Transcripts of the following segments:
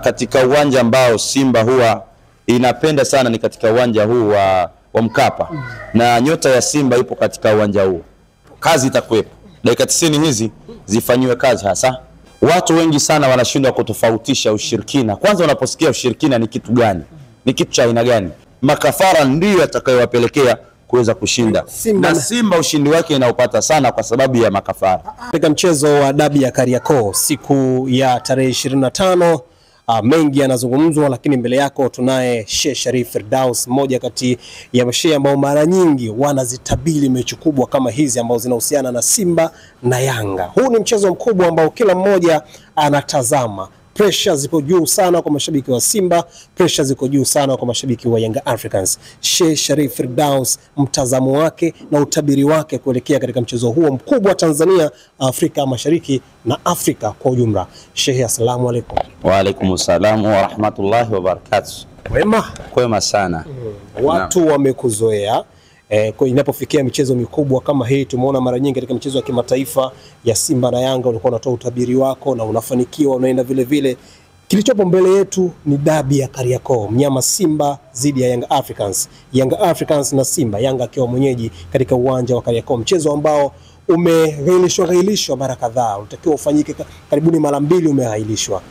katika uwanja ambao Simba huwa inapenda sana ni katika uwanja huu wa Mkapa. Na nyota ya Simba ipo katika uwanja huu. Kazi itakuwepo. Dakika 90 hizi zifanywe kazi hasa. Watu wengi sana wanashindwa kutofautisha ushirikina. Kwanza unaposikia ushirikina ni kitu gani? Ni kitu cha aina gani? Makafara ndiyo yatakayowapelekea kuweza kushinda. Na Simba ushindi wake inaupata sana kwa sababu ya makafara. Katika mchezo wa dabi ya Kariakoo siku ya tarehe 25, mengi yanazungumzwa, lakini mbele yako tunaye Sheikh Sharif Firdaus, mmoja kati ya mashehe ambao mara nyingi wanazitabiri mechi kubwa kama hizi ambazo zinahusiana na Simba na Yanga. Huu ni mchezo mkubwa ambao kila mmoja anatazama. Pressure ziko juu sana kwa mashabiki wa Simba, pressure ziko juu sana kwa mashabiki wa Young Africans. Sheikh Sharif Firdaus, mtazamo wake na utabiri wake kuelekea katika mchezo huo mkubwa Tanzania, Afrika Mashariki na Afrika kwa ujumla. Sheikh, asalamu alaykum. Wa alaykum salaam wa rahmatullahi wa barakatuh. Kwema sana. Watu wamekuzoea kwa inapofikia michezo mikubwa kama hii. Tumeona mara nyingi katika michezo ya kimataifa ya Simba na Yanga ulikuwa unatoa utabiri wako na unafanikiwa, unaenda vile vile. Kilichopo mbele yetu ni dabi ya Kariakoo, mnyama Simba dhidi ya Young Africans. Young Africans na Simba, Yanga akiwa mwenyeji katika uwanja wa Kariakoo, mchezo ambao umegailishwa mara kadhaa. Ulitakiwa ufanyike karibuni mara 2, umegailishwa.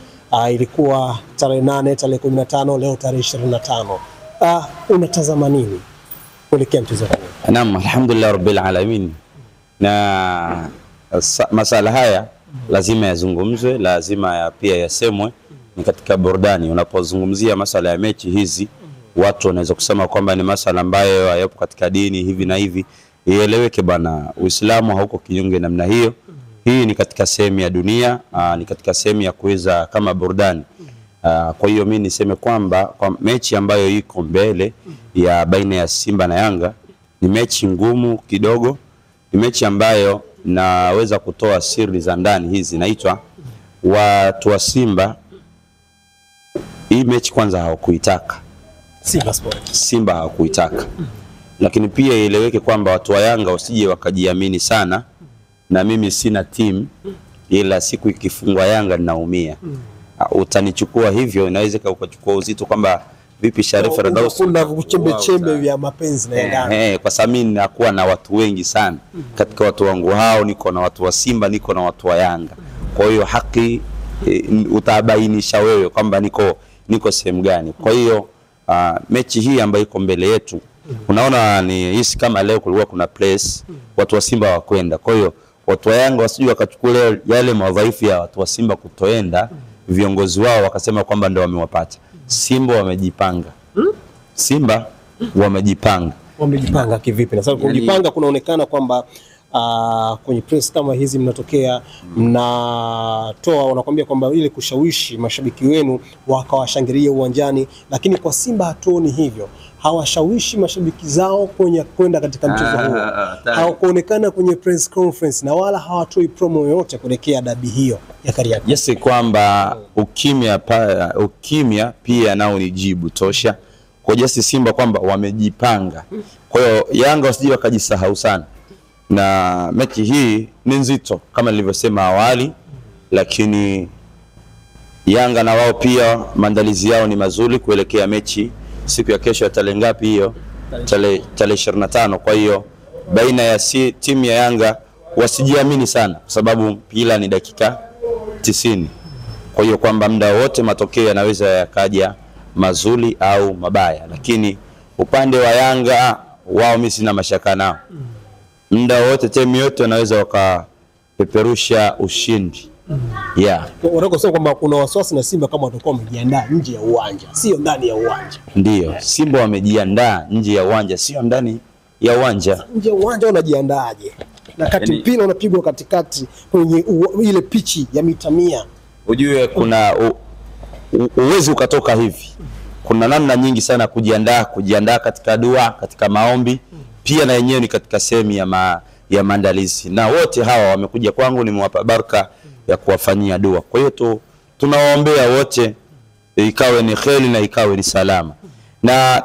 Ilikuwa tarehe 8, tarehe 15, leo tarehe 25. Unatazama nini kuelekea mchezo huu? Naam, alhamdulillah rabbil alamin. Na masala haya lazima yazungumzwe, lazima pia yasemwe. Ni katika burudani. Unapozungumzia masala ya mechi hizi, watu wanaweza kusema kwamba ni masala ambayo hayapo katika dini hivi na hivi. Ieleweke bana, Uislamu hauko kinyonge namna hiyo. Hii ni katika sehemu ya dunia, ni katika sehemu ya kuweza kama burudani. Kwa hiyo mimi niseme kwamba kwa mechi ambayo iko mbele ya baina ya Simba na Yanga ni mechi ngumu kidogo. Ni mechi ambayo naweza kutoa siri za ndani hizi. Naitwa watu wa Simba, hii mechi kwanza hawakuitaka. Simba hawakuitaka. Lakini pia ieleweke kwamba watu wa Yanga wasije wakajiamini sana. Na mimi sina team, ila siku ikifungwa Yanga ninaumia. Utanichukua hivyo, inaweza ukachukua uzito kwamba vipi Sharif Firdaus kuna kuchembe vya mapenzi na Yanga. Kwa sababu mimi nakuwa na watu wengi sana. Katika watu wangu hao niko na watu wa Simba, niko na watu wa Yanga. Kwa hiyo haki utabainisha wewe kwamba niko sehemu gani. Kwa hiyo mechi hii ambayo iko mbele yetu, unaona ni hisi kama leo kulikuwa kuna place watu wa Simba wakwenda. Kwa hiyo watu wa Yanga wasije wakachukua yale madhaifu ya watu wa Simba kutoenda, viongozi wao wakasema kwamba ndio wamewapata. Simba wamejipanga. Simba wamejipanga. Wamejipanga kivipi? Na sababu kujipanga kunaonekana kwamba kwenye press kama hizi mnatokea mnatoa, wanakuambia kwamba ile kushawishi mashabiki wenu wakawashangilia uwanjani, lakini kwa Simba hatuoni hivyo. Hawashawishi mashabiki zao kwenda katika mchezo huo. Hawakuonekana kwenye press conference na wala hawatoi promo yoyote kuelekea dabi hiyo ya Kariakoo. Yes, kwamba ukimya pia nao ni jibu tosha kwa jinsi Simba kwamba wamejipanga. Kwa hiyo Yanga wasije wakajisahau sana. Na mechi hii ni nzito kama nilivyosema awali, lakini Yanga na wao pia maandalizi yao ni mazuri kuelekea mechi siku ya kesho ya tarehe ngapi hiyo? Tarehe 25. Kwa hiyo baina ya timu ya Yanga wasijiamini sana kwa sababu pila ni dakika 90. Kwa hiyo kwamba muda wote matokeo yanaweza yakaja mazuri au mabaya, lakini upande wa Yanga wao mimi sina mashaka nao. Muda wote timu yote wanaweza wakapeperusha ushindi. Wanakosema kwamba kuna wasiwasi na Simba kama watakuwa wamejiandaa nje ya uwanja, sio ndani ya uwanja. Ndio, Simba wamejiandaa nje ya uwanja, sio ndani ya uwanja. Nje ya uwanja unajiandaaje? Na kati mpira unapigwa katikati kwenye ile pichi ya mita 100. Ujue kuna uwezo ukatoka hivi. Kuna namna nyingi sana kujiandaa katika dua, katika maombi, pia na yenyewe ni katika sehemu ya maandalizi. Na wote hawa wamekuja kwangu, nimewapa baraka ya kuwafanyia dua. Kwa hiyo tunawaombea wote ikawe ni kheri na ikawe ni salama. Na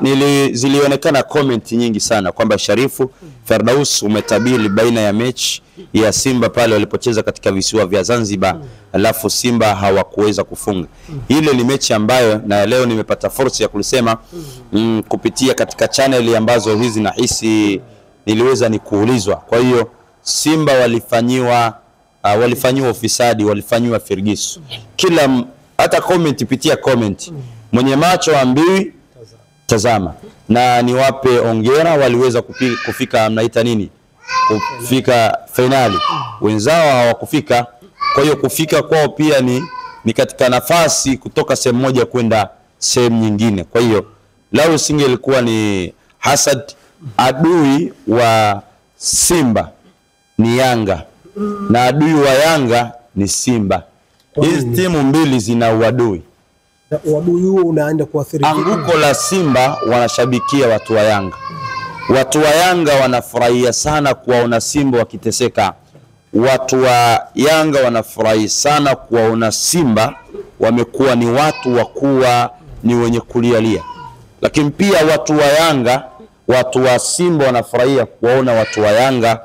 zilionekana comment nyingi sana kwamba Sharifu Firdaus umetabiri baina ya mechi ya Simba pale walipocheza katika visiwa vya Zanzibar, alafu Simba hawakuweza kufunga. Ile ni mechi ambayo na leo nimepata fursa ya kulisema kupitia katika channel ambazo hizi nahisi niliweza kuulizwa. Kwa hiyo Simba walifanyiwa ufisadi, walifanyiwa firgisu. Kila hata comment, pitia comment. Mwenye macho ambiwi tazama. Na niwape ongera, waliweza kufika mnaita nini? Kufika finali. Wenzao hawakufika. Kwa hiyo kufika kwao pia ni katika nafasi kutoka sehemu moja kwenda sehemu nyingine. Kwa hiyo lao singelikuwa ni hasad, adui wa Simba ni Yanga na adui wa Yanga ni Simba. Hizi timu mbili zina uadui. Uadui huo unaenda kuathiri anguko la Simba. Wanashabikia watu wa Yanga. Watu wa Yanga wanafurahia sana kuwaona Simba wakiteseka. Watu wa Yanga wanafurahi sana kuwaona Simba wamekuwa ni watu wa kuwa ni wenye kulialia. Lakini pia watu wa Yanga, watu wa Simba wanafurahia kuwaona watu wa Yanga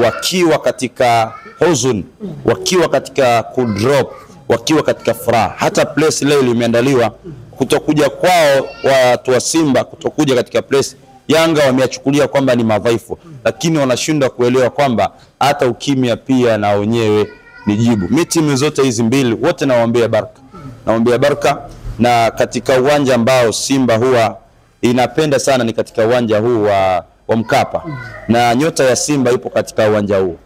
wakiwa katika huzuni, wakiwa katika kudrop, wakiwa katika furaha. Hata place leo limeandaliwa kutokuja kwao watu wa Simba, kutokuja katika place Yanga wameachukulia kwamba ni madhaifu, lakini wanashindwa kuelewa kwamba hata ukimya pia na wenyewe ni jibu. Mimi timu zote hizi mbili wote nawaombea baraka. Naombea baraka, na katika uwanja ambao Simba huwa inapenda sana ni katika uwanja huu wa Mkapa. Na nyota ya Simba ipo katika uwanja huu.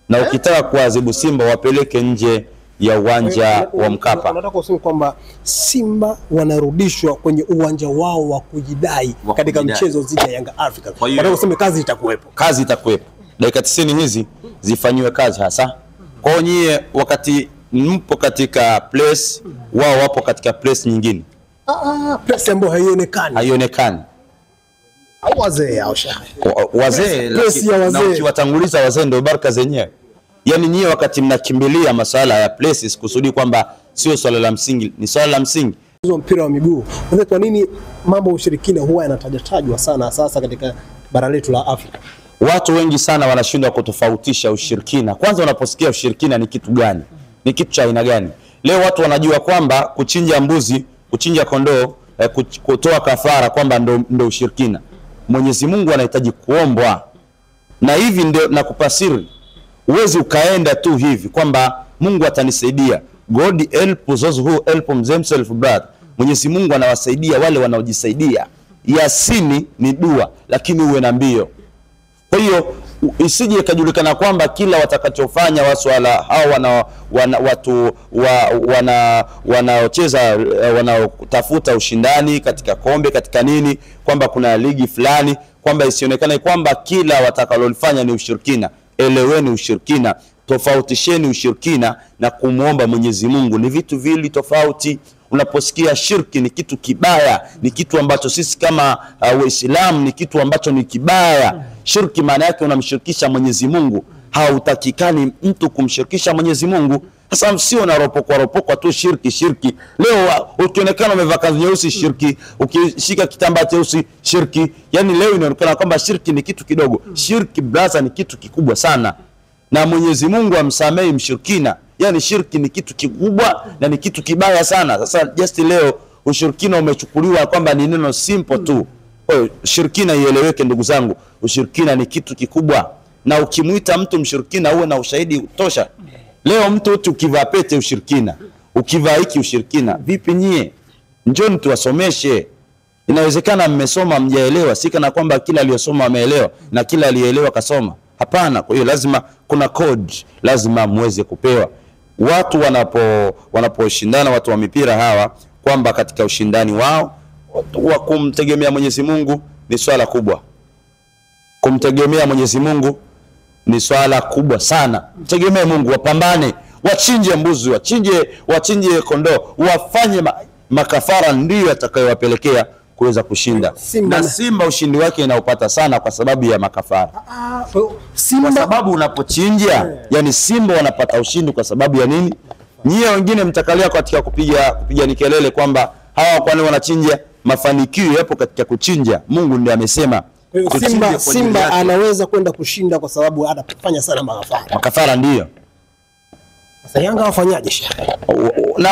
Na ukitaka kuadhibu Simba wapeleke nje ya uwanja wa Mkapa. Nataka kusema kwamba Simba wanarudishwa kwenye uwanja wao wa kujidai katika mchezo dhidi ya Yanga Africa. Nataka kusema kazi itakuwepo. Kazi itakuwepo. Dakika 90 hizi zifanywe kazi hasa. Kwa nyie wakati mpo katika place, wao wapo katika place nyingine. Place ambayo haionekani. Haionekani. Au wazee au shehe. Wazee, na ukiwatanguliza wazee ndio baraka zenyewe. Yani nyie wakati mnakimbilia masuala ya places kusudi kwamba sio swala la msingi, ni swala la msingi. Mpira wa miguu. Kwa nini mambo ya ushirikina huwa yanatajwa sana sasa katika bara letu la Afrika? Watu wengi sana wanashindwa kutofautisha ushirikina. Kwanza unaposikia ushirikina ni kitu gani? Ni kitu cha aina gani? Leo watu wanajua kwamba kuchinja mbuzi, kuchinja kondoo, kutoa kafara kwamba ndo ushirikina. Mwenyezi Mungu anahitaji kuombwa. Na hivi ndio nakupa siri. Uwezi ukaenda tu hivi kwamba Mungu atanisaidia. God help those who help themselves, brother. Mwenyezi Mungu anawasaidia wale wanaojisaidia. Yasini ni dua, lakini uwe na mbio. Kwa hiyo isije ikajulikana kwamba kila watakachofanya waswala hao watu wanaocheza wanaotafuta ushindani katika kombe, katika nini, kwamba kuna ligi fulani, kwamba isionekane kwamba kila watakalolifanya ni ushirikina. Eleweni ushirikina, tofautisheni ushirikina na kumuomba Mwenyezi Mungu. Ni vitu vili tofauti. Unaposikia shirki ni kitu kibaya, ni kitu ambacho sisi kama Waislamu ni kitu ambacho ni kibaya. Shirki maana yake unamshirikisha Mwenyezi Mungu. Hautakikani mtu kumshirikisha Mwenyezi Mungu. Sasa msio na ropokwa tu shirki. Leo ukionekana umevaa kanzu nyeusi shirki, ukishika kitambaa cheusi shirki. Yani leo inaonekana kwamba shirki ni kitu kidogo. Shirki brother ni kitu kikubwa sana. Na Mwenyezi Mungu amsamehe mshirikina. Yani shirki ni kitu kikubwa na ni kitu kibaya sana. Sasa just leo ushirikina umechukuliwa kwamba ni neno simple tu. Kwa hiyo shirikina ieleweke ndugu zangu. Ushirikina ni kitu kikubwa. Na ukimuita mtu mshirikina uwe na ushahidi utosha. Leo mtu ukivaa pete ushirikina, ukivaa hiki ushirikina. Vipi nyie? Njoni tuwasomeshe. Inawezekana mmesoma mjaelewa, si kana kwamba kila aliyosoma ameelewa na kila aliyeelewa kasoma. Hapana. Kwa hiyo lazima kuna code, lazima muweze kupewa. Watu wanaposhindana, watu wa mipira hawa, kwamba katika ushindani wao wa kumtegemea Mwenyezi Mungu ni swala kubwa. Kumtegemea Mwenyezi Mungu ni swala kubwa sana. Mtegemee Mungu, wapambane, wachinje mbuzi, wachinje kondoo, wafanye makafara, ndio atakayowapelekea kuweza kushinda. Na Simba ushindi wake inaupata sana kwa sababu ya makafara. Simba, kwa sababu unapochinja, yani Simba wanapata ushindi kwa sababu ya nini? Nyie wengine mtakalia katika kupiga ni kelele kwamba hawa kwani wanachinja. Mafanikio yapo katika kuchinja. Mungu ndiye amesema Simba anaweza kwenda kushinda kwa sababu anafanya sana makafara. Ndio. Sasa Yanga wafanyaje Sheikh? Na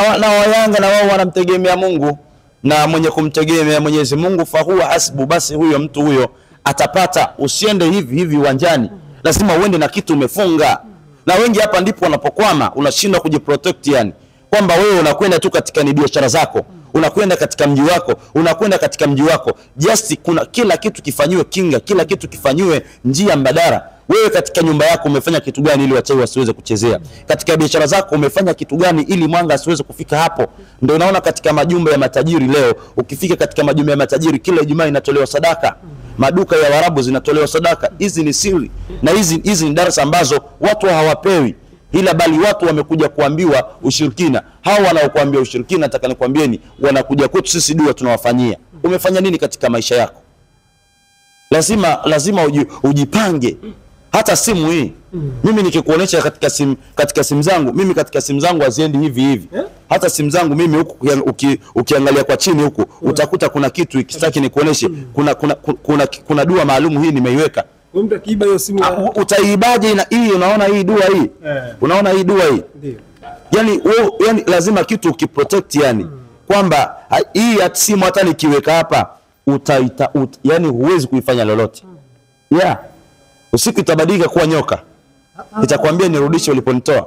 Yanga na wao wanamtegemea Mungu, na mwenye kumtegemea Mwenyezi Mungu fahuwa hasbu, basi huyo mtu huyo atapata. Usiende hivi uwanjani, lazima uende na kitu umefunga. Na wengi hapa ndipo wanapokwama, unashindwa kujiprotect, yani kwamba wewe unakwenda tu katika ni biashara zako, unakwenda katika mji wako, just kuna kila kitu kifanywe kinga, kila kitu kifanywe njia mbadala. Wewe katika nyumba yako umefanya kitu gani ili wachawi wasiweze kuchezea? Katika biashara zako umefanya kitu gani ili mwanga asiweze kufika hapo? Ndio unaona katika majumba ya matajiri leo, ukifika katika majumba ya matajiri kila Ijumaa inatolewa sadaka. Maduka ya Waarabu zinatolewa sadaka. Hizi ni siri, na hizi ni darasa ambazo watu hawapewi, ila bali watu wamekuja kuambiwa ushirikina. Hao wanaokuambia ushirikina, nataka nikwambieni, wanakuja kwetu sisi dua tunawafanyia. Umefanya nini katika maisha yako? Lazima ujipange. Hata simu hii, mimi nikikuonesha katika simu zangu, mimi katika simu zangu haziendi hivi. Hata simu zangu mimi huku ukiangalia kwa chini huku utakuta kuna kitu ikitaki nikuoneshe, kuna dua maalum hii nimeiweka. Mtu akiiba hiyo simu utaibaje? Na hii unaona hii dua hii, unaona hii dua hii, ndio yani lazima kitu ukiprotect, yani kwamba hii simu hata nikiweka hapa yani huwezi kuifanya lolote. Usiku itabadilika kuwa nyoka, itakwambia nirudishe uliponitoa.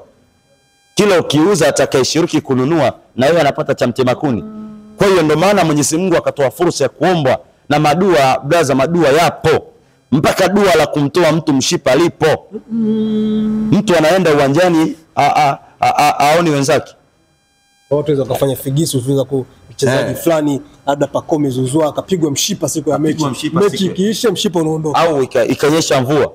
Kila ukiuza atakayeshiriki kununua na yeye anapata cha mtemakuni. Kwa hiyo ndio maana Mwenyezi Mungu akatoa fursa ya kuomba, na madua blaza, madua yapo mpaka dua la kumtoa mtu mshipa lipo. Mtu anaenda uwanjani aoni wenzake. Watu waweza kufanya figisu, tuweza kuchezaji fulani labda Pacome Zouzoua akapigwa mshipa siku ya mechi ikiisha mshipa unaondoka, au ikanyesha mvua.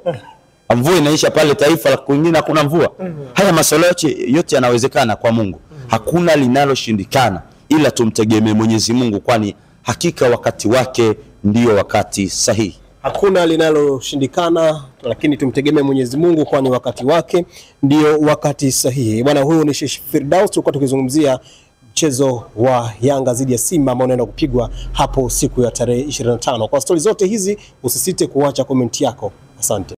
Mvua inaisha pale taifa la kwingine hakuna mvua. Haya masuala yote yanawezekana kwa Mungu. Hakuna linaloshindikana, ila tumtegemee Mwenyezi Mungu, kwani hakika wakati wake ndio wakati sahihi. Hakuna linaloshindikana, lakini tumtegemee Mwenyezi Mungu, kwani wakati wake ndio wakati sahihi. Bwana, huyu ni Sheikh Firdaus, tulikuwa tukizungumzia mchezo wa Yanga dhidi ya Simba ambao unaenda kupigwa hapo siku ya tarehe 25. Kwa stori zote hizi usisite kuacha komenti yako. Asante.